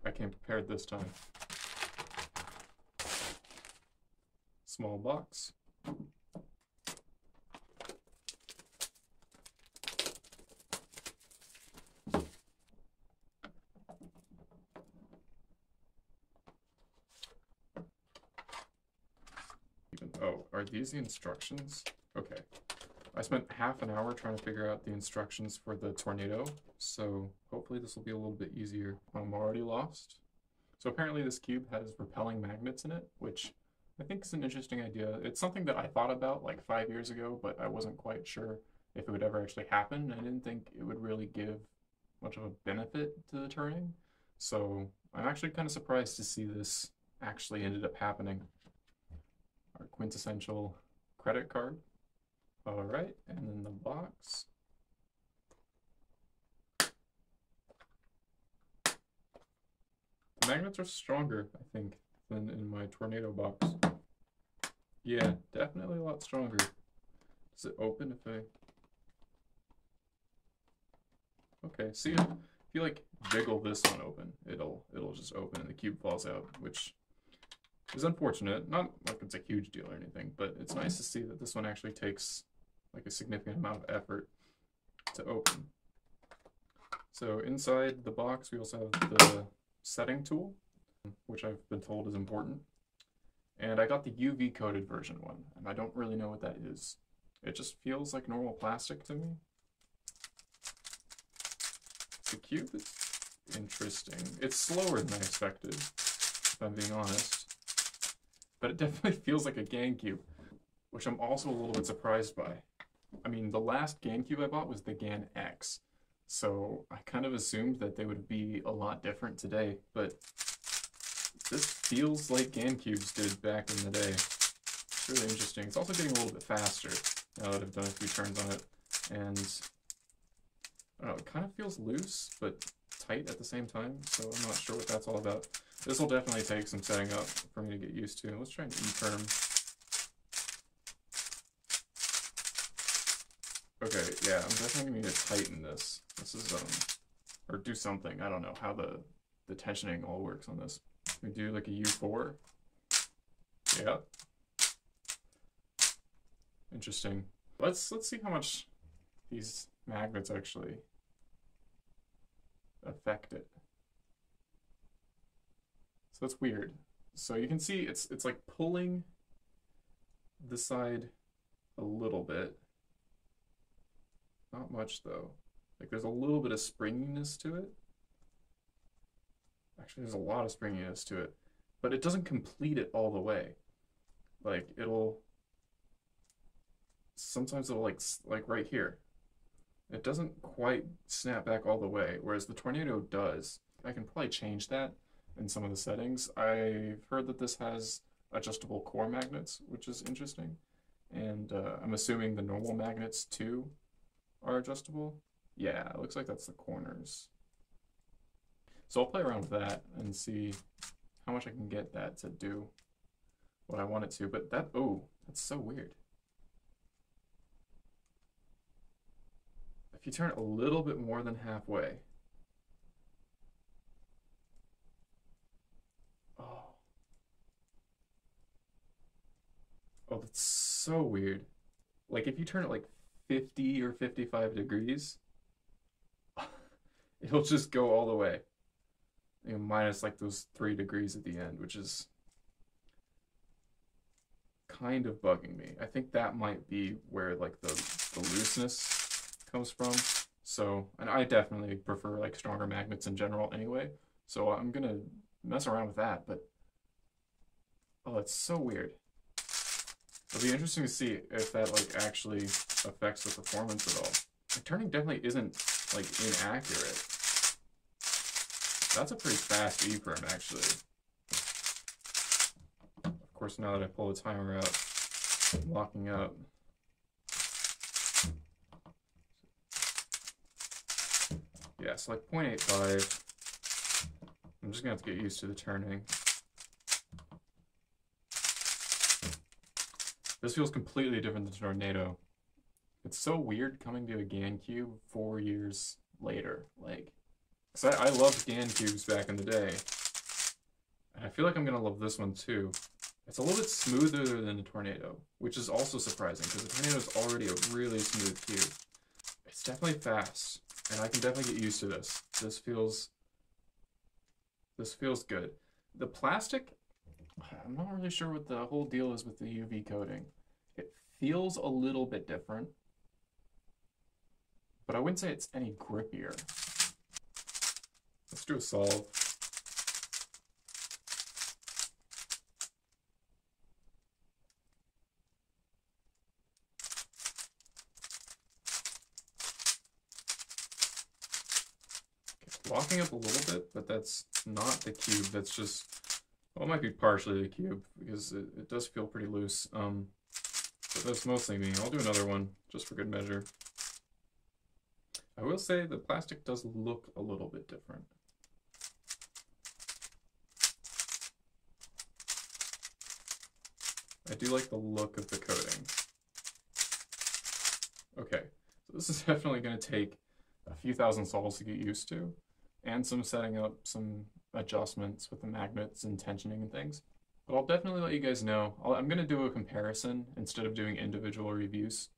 I came prepared this time. Small box. Oh, are these the instructions? Okay. I spent half an hour trying to figure out the instructions for the tornado, so hopefully this will be a little bit easier. I'm already lost. So apparently this cube has repelling magnets in it, which I think is an interesting idea. It's something that I thought about like 5 years ago, but I wasn't quite sure if it would ever actually happen. I didn't think it would really give much of a benefit to the turning. So I'm actually kind of surprised to see this actually ended up happening. Our quintessential credit card. All right, and then the box. The magnets are stronger, I think, than in my tornado box. Yeah, definitely a lot stronger. Does it open if I... Okay, see, if you like jiggle this one open, it'll just open and the cube falls out, which is unfortunate. Not like it's a huge deal or anything, but it's nice to see that this one actually takes like a significant amount of effort to open. So inside the box, we also have the setting tool, which I've been told is important. And I got the UV coated version one, and I don't really know what that is. It just feels like normal plastic to me. The cube is interesting. It's slower than I expected, if I'm being honest. But it definitely feels like a GaNCube, which I'm also a little bit surprised by. I mean, the last GaNCube I bought was the GaN X, so I kind of assumed that they would be a lot different today, but this feels like GaNCubes did back in the day. It's really interesting. It's also getting a little bit faster now that I've done a few turns on it, and I don't know, it kind of feels loose, but tight at the same time, so I'm not sure what that's all about. This will definitely take some setting up for me to get used to. Let's try an E-term. Okay, yeah, I'm definitely gonna need to tighten this. This is, or do something. I don't know how the tensioning all works on this. We do like a U4. Yeah. Interesting. Let's see how much these magnets actually affect it. So that's weird. So you can see it's like pulling the side a little bit. Not much though. Like there's a little bit of springiness to it. Actually, there's a lot of springiness to it, but it doesn't complete it all the way. Like sometimes it'll like right here. It doesn't quite snap back all the way, whereas the tornado does. I can probably change that in some of the settings. I've heard that this has adjustable core magnets, which is interesting. And I'm assuming the normal magnets too are adjustable. Yeah, it looks like that's the corners. So I'll play around with that and see how much I can get that to do what I want it to. But that, oh, that's so weird. If you turn it a little bit more than halfway. Oh. Oh, that's so weird. Like if you turn it like 50 or 55 degrees, it'll just go all the way. You know, minus like those 3 degrees at the end, which is kind of bugging me. I think that might be where like the looseness comes from. So, and I definitely prefer like stronger magnets in general anyway. So I'm gonna mess around with that, but oh, it's so weird. It'll be interesting to see if that like actually affects the performance at all. Like, turning definitely isn't like inaccurate. That's a pretty fast E-prem actually. Of course, now that I pull the timer out, I'm locking up. Yeah, so like 0.85. I'm just gonna have to get used to the turning. This feels completely different than Tornado. It's so weird coming to a GaNCube 4 years later. Like, Because I loved GAN cubes back in the day. And I feel like I'm going to love this one too. It's a little bit smoother than the Tornado, which is also surprising because the Tornado is already a really smooth cube. It's definitely fast, and I can definitely get used to this. This feels good. The plastic, I'm not really sure what the whole deal is with the UV coating. It feels a little bit different, but I wouldn't say it's any grippier. Let's do a solve. Locking up a little bit, but that's not the cube. That's just, well, it might be partially the cube because it does feel pretty loose. But that's mostly me. I'll do another one just for good measure. I will say the plastic does look a little bit different. I do like the look of the coating. Okay, so this is definitely going to take a few thousand solves to get used to, and some setting up some adjustments with the magnets and tensioning and things. But I'll definitely let you guys know. I'm going to do a comparison instead of doing individual reviews.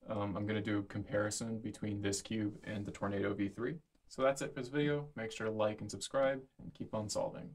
I'm going to do a comparison between this cube and the Tornado V3. So that's it for this video. Make sure to like and subscribe, and keep on solving.